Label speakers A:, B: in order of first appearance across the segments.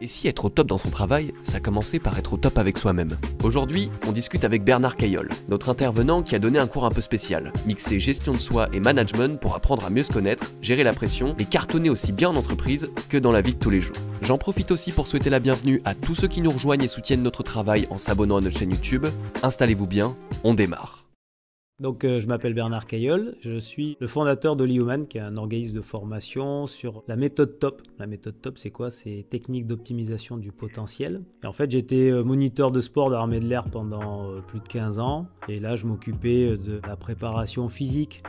A: Et si être au top dans son travail, ça commençait par être au top avec soi-même? Aujourd'hui, on discute avec Bernard Cayolle, notre intervenant qui a donné un cours un peu spécial, mixé gestion de soi et management pour apprendre à mieux se connaître, gérer la pression et cartonner aussi bien en entreprise que dans la vie de tous les jours. J'en profite aussi pour souhaiter la bienvenue à tous ceux qui nous rejoignent et soutiennent notre travail en s'abonnant à notre chaîne YouTube. Installez-vous bien, on démarre.
B: Donc je m'appelle Bernard Cayolle, je suis le fondateur de l'Human, qui est un organisme de formation sur la méthode TOP. La méthode TOP, c'est quoi? C'est technique d'optimisation du potentiel. Et en fait, j'étais moniteur de sport de l'armée de l'air pendant plus de 15 ans. Et là, je m'occupais de la préparation physique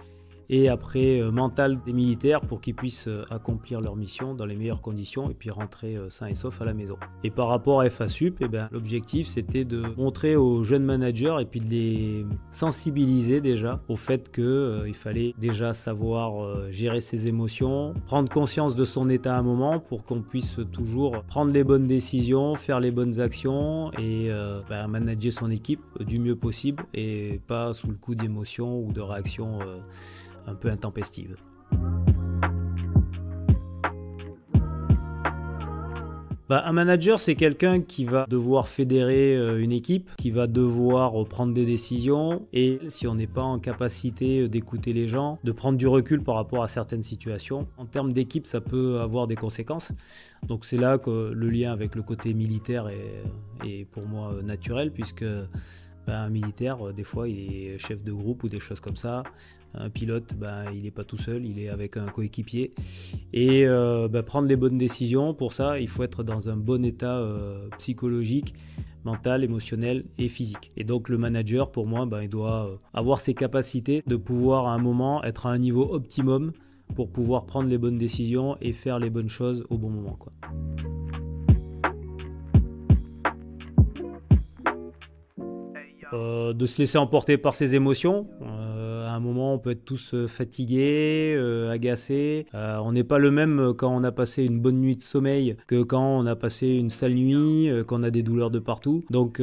B: et après mentale des militaires pour qu'ils puissent accomplir leur mission dans les meilleures conditions et puis rentrer sains et saufs à la maison. Et par rapport à FASUP, l'objectif c'était de montrer aux jeunes managers et puis de les sensibiliser déjà au fait qu'il fallait déjà savoir gérer ses émotions, prendre conscience de son état à un moment pour qu'on puisse toujours prendre les bonnes décisions, faire les bonnes actions et manager son équipe du mieux possible et pas sous le coup d'émotions ou de réactions un peu intempestive. Un manager, c'est quelqu'un qui va devoir fédérer une équipe, qui va devoir prendre des décisions et si on n'est pas en capacité d'écouter les gens, de prendre du recul par rapport à certaines situations, en termes d'équipe, ça peut avoir des conséquences. Donc c'est là que le lien avec le côté militaire est pour moi naturel puisque un militaire, des fois, il est chef de groupe ou des choses comme ça. Un pilote, il n'est pas tout seul, il est avec un coéquipier. Et prendre les bonnes décisions, pour ça, il faut être dans un bon état psychologique, mental, émotionnel et physique. Et donc le manager, pour moi, il doit avoir ses capacités de pouvoir à un moment être à un niveau optimum pour pouvoir prendre les bonnes décisions et faire les bonnes choses au bon moment, quoi. De se laisser emporter par ses émotions. À un moment, on peut être tous fatigués, agacés. On n'est pas le même quand on a passé une bonne nuit de sommeil que quand on a passé une sale nuit, qu'on a des douleurs de partout. Donc,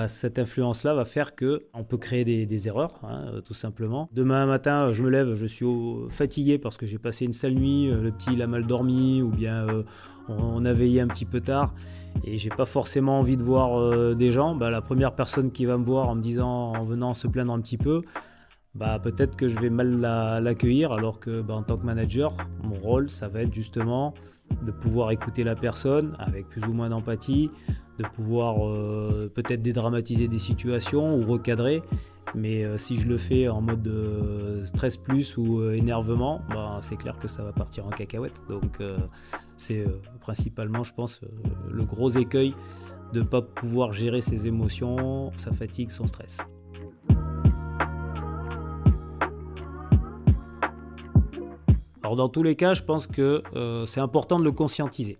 B: cette influence-là va faire qu'on peut créer des erreurs, tout simplement. Demain matin, je me lève, je suis fatigué parce que j'ai passé une sale nuit, le petit il a mal dormi ou bien on a veillé un petit peu tard et j'ai pas forcément envie de voir des gens. La première personne qui va me voir en me disant, en venant se plaindre un petit peu, peut-être que je vais mal l'accueillir alors que en tant que manager, mon rôle ça va être justement de pouvoir écouter la personne avec plus ou moins d'empathie, de pouvoir peut-être dédramatiser des situations ou recadrer. Mais si je le fais en mode stress plus ou énervement, c'est clair que ça va partir en cacahuète. Donc c'est principalement, je pense, le gros écueil de ne pas pouvoir gérer ses émotions, sa fatigue, son stress. Alors dans tous les cas, je pense que c'est important de le conscientiser.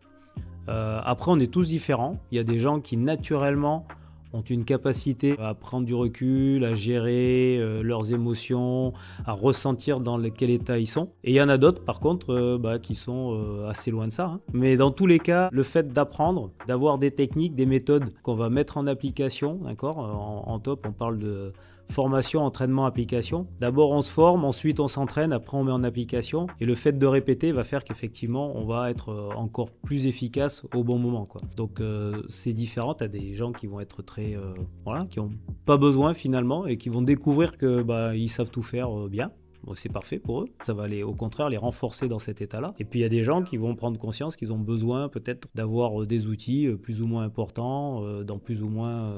B: Après, on est tous différents. Il y a des gens qui naturellement ont une capacité à prendre du recul, à gérer leurs émotions, à ressentir dans quel état ils sont. Et il y en a d'autres, par contre, qui sont assez loin de ça. Mais dans tous les cas, le fait d'apprendre, d'avoir des techniques, des méthodes qu'on va mettre en application, d'accord ? En top, on parle de formation, entraînement, application. D'abord, on se forme, ensuite on s'entraîne, après on met en application. Et le fait de répéter va faire qu'effectivement, on va être encore plus efficace au bon moment, quoi. Donc, c'est différent. Tu as des gens qui vont être très... qui n'ont pas besoin finalement et qui vont découvrir que ils savent tout faire bien. Bon, c'est parfait pour eux. Ça va au contraire les renforcer dans cet état-là. Et puis, il y a des gens qui vont prendre conscience qu'ils ont besoin peut-être d'avoir des outils plus ou moins importants dans plus ou moins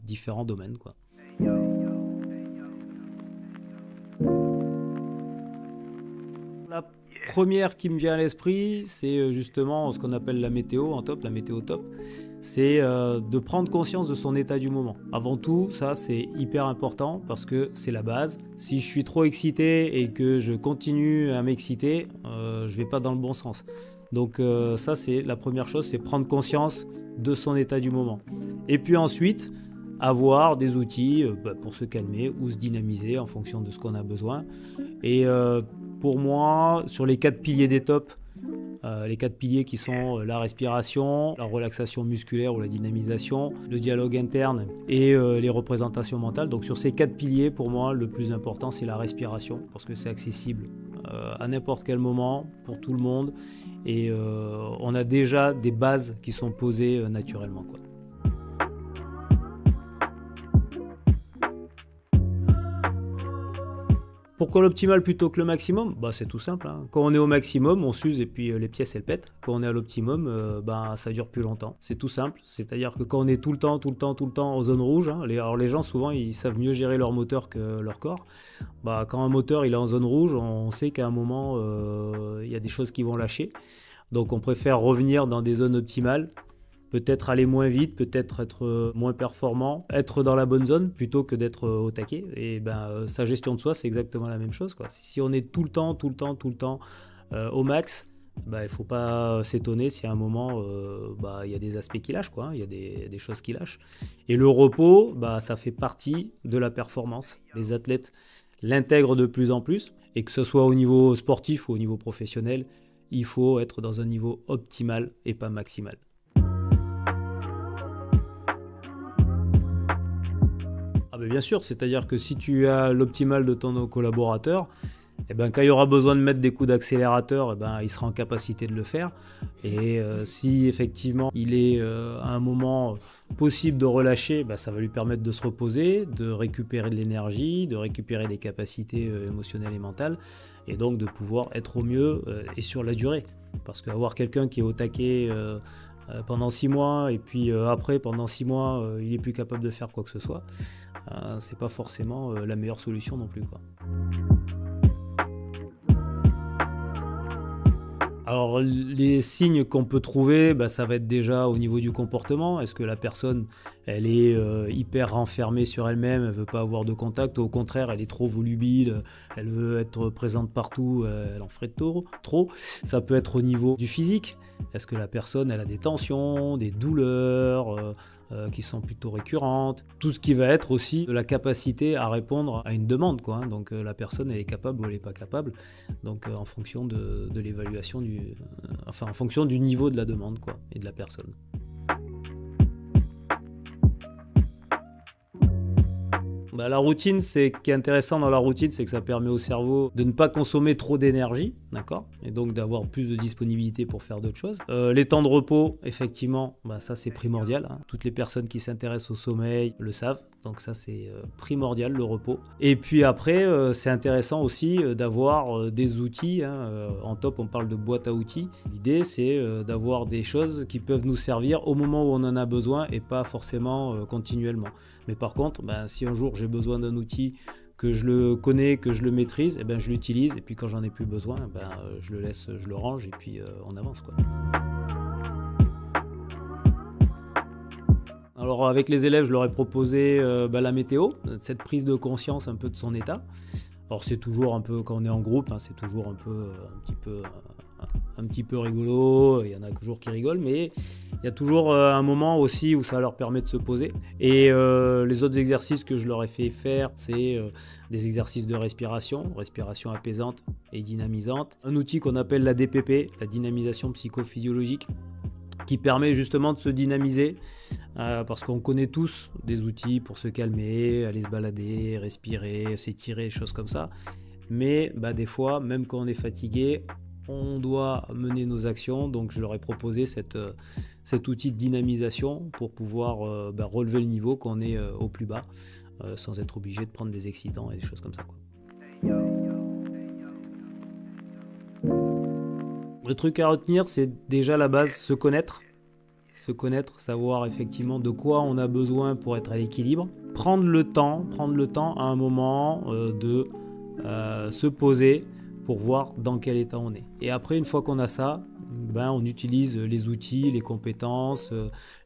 B: différents domaines, quoi. La première qui me vient à l'esprit, c'est justement ce qu'on appelle la météo en top, la météo top. C'est de prendre conscience de son état du moment. Avant tout, ça c'est hyper important parce que c'est la base. Si je suis trop excité et que je continue à m'exciter, je vais pas dans le bon sens. Donc ça c'est la première chose, c'est prendre conscience de son état du moment. Et puis ensuite, avoir des outils pour se calmer ou se dynamiser en fonction de ce qu'on a besoin. Et pour moi, sur les 4 piliers des tops, les 4 piliers qui sont la respiration, la relaxation musculaire ou la dynamisation, le dialogue interne et les représentations mentales. Donc sur ces 4 piliers, pour moi, le plus important, c'est la respiration parce que c'est accessible à n'importe quel moment pour tout le monde et on a déjà des bases qui sont posées naturellement, quoi. Pourquoi l'optimal plutôt que le maximum? Bah, c'est tout simple, hein. Quand on est au maximum, on s'use et puis les pièces elles pètent. Quand on est à l'optimum, bah, ça dure plus longtemps. C'est tout simple. C'est-à-dire que quand on est tout le temps en zone rouge, hein, alors les gens souvent ils savent mieux gérer leur moteur que leur corps. Bah, quand un moteur il est en zone rouge, on sait qu'à un moment il y a des choses qui vont lâcher. Donc on préfère revenir dans des zones optimales. Peut-être aller moins vite, peut-être être moins performant, être dans la bonne zone plutôt que d'être au taquet. Et ben, sa gestion de soi, c'est exactement la même chose, quoi. Si on est tout le temps au max, bah, il ne faut pas s'étonner si à un moment, bah, il y a des aspects qui lâchent, quoi, hein. Il y a des choses qui lâchent. Et le repos, bah, ça fait partie de la performance. Les athlètes l'intègrent de plus en plus. Et que ce soit au niveau sportif ou au niveau professionnel, il faut être dans un niveau optimal et pas maximal. Ah ben bien sûr, c'est-à-dire que si tu as l'optimal de ton collaborateur, eh ben, quand il y aura besoin de mettre des coups d'accélérateur, eh ben, il sera en capacité de le faire. Et si effectivement il est à un moment possible de relâcher, ben, ça va lui permettre de se reposer, de récupérer de l'énergie, de récupérer des capacités émotionnelles et mentales, et donc de pouvoir être au mieux et sur la durée. Parce qu'avoir quelqu'un qui est au taquet pendant 6 mois et puis après pendant 6 mois il est plus capable de faire quoi que ce soit, c'est pas forcément la meilleure solution non plus, quoi. Alors les signes qu'on peut trouver, bah, ça va être déjà au niveau du comportement. Est-ce que la personne elle est hyper renfermée sur elle-même, elle veut pas avoir de contact, ou au contraire elle est trop volubile, elle veut être présente partout, elle en ferait trop. Ça peut être au niveau du physique. Est-ce que la personne elle a des tensions, des douleurs qui sont plutôt récurrentes, tout ce qui va être aussi de la capacité à répondre à une demande, quoi, hein. Donc la personne elle est capable ou elle n'est pas capable, donc en fonction de l'évaluation en fonction du niveau de la demande, quoi, et de la personne. Bah, la routine, ce qui est intéressant dans la routine, c'est que ça permet au cerveau de ne pas consommer trop d'énergie, d'accord, et donc d'avoir plus de disponibilité pour faire d'autres choses. Les temps de repos, effectivement, bah, ça c'est primordial, hein. Toutes les personnes qui s'intéressent au sommeil le savent, donc ça c'est primordial, le repos. Et puis après, c'est intéressant aussi d'avoir des outils, hein. En top, on parle de boîte à outils. L'idée, c'est d'avoir des choses qui peuvent nous servir au moment où on en a besoin et pas forcément continuellement. Mais par contre, ben, si un jour j'ai besoin d'un outil, que je le connais, que je le maîtrise, eh ben, je l'utilise. Et puis quand j'en ai plus besoin, ben, je le laisse, je le range et puis on avance, quoi. Alors avec les élèves, je leur ai proposé la météo, cette prise de conscience un peu de son état. Alors c'est toujours un peu, quand on est en groupe, hein, c'est toujours un petit peu rigolo, il y en a toujours qui rigolent, mais il y a toujours un moment aussi où ça leur permet de se poser. Et les autres exercices que je leur ai fait faire, c'est des exercices de respiration apaisante et dynamisante. Un outil qu'on appelle la DPP, la dynamisation psychophysiologique, qui permet justement de se dynamiser, parce qu'on connaît tous des outils pour se calmer, aller se balader, respirer, s'étirer, choses comme ça. Mais bah, des fois, même quand on est fatigué, on doit mener nos actions. Donc je leur ai proposé cet outil de dynamisation pour pouvoir relever le niveau quand on est au plus bas, sans être obligé de prendre des excitants et des choses comme ça, quoi. Le truc à retenir, c'est déjà la base, se connaître, savoir effectivement de quoi on a besoin pour être à l'équilibre. Prendre le temps à un moment de se poser pour voir dans quel état on est. Et après, une fois qu'on a ça, ben, on utilise les outils, les compétences,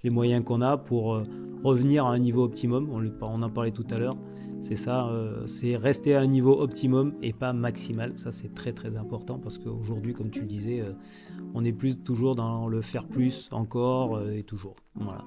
B: les moyens qu'on a pour revenir à un niveau optimum. On en parlait tout à l'heure. C'est ça, c'est rester à un niveau optimum et pas maximal. Ça, c'est très très important parce qu'aujourd'hui, comme tu le disais, on est plus toujours dans le faire plus, encore et toujours. Voilà.